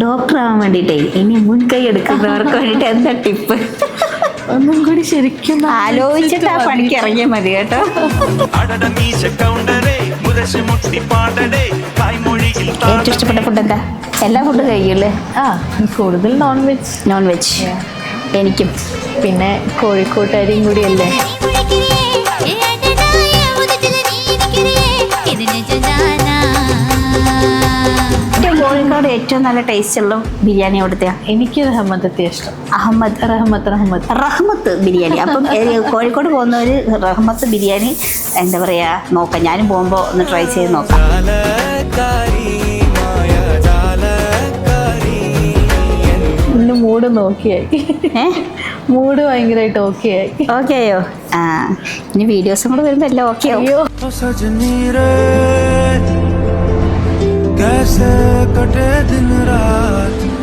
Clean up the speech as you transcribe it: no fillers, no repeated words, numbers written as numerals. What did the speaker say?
Doctor ആവാൻ വേണ്ടിയിട്ടേ ഇനി മുൻകൈ എടുക്കുന്നവർക്ക് വേണ്ടിയിട്ട് എന്താ ടിപ്പ്? ഒന്നും കൂടി ശരിക്കും ആലോചിച്ചിട്ട് ആ പണിക്ക് ഇറങ്ങിയാൽ മതി കേട്ടോ. ഏറ്റവും ഇഷ്ടപ്പെട്ട ഫുഡ് എന്താ? എല്ലാ ഫുഡും കഴിക്കില്ലേ? കൂടുതൽ നോൺ വെജ്. നോൺ വെജ് എനിക്കും. പിന്നെ കോഴിക്കോട്ടുകാരിയും കൂടിയല്ലേ. കോഴിക്കോട് ഏറ്റവും നല്ല ടേസ്റ്റ് ഉള്ള ബിരിയാണി കൊടുത്തയാ? എനിക്ക് റഹ്മത്തെ ഇഷ്ടം. റഹ്മത്ത് ബിരിയാണി. അപ്പം കോഴിക്കോട് പോകുന്നവര് റഹ്മത്ത് ബിരിയാണി എന്താ പറയാ നോക്കാം. ഞാനും പോകുമ്പോ ഒന്ന് ട്രൈ ചെയ്ത് നോക്കാം. മൂഡ് നോക്കിയായി. മൂഡ് ഭയങ്കരമായിട്ട് ഓക്കെ ആയി. ഓക്കെ ആയോ? ഇനി വീഡിയോസും കൂടെ വരുമ്പോ എല്ലാം ഓക്കെ ആയോ? कैसे कटे दिन रात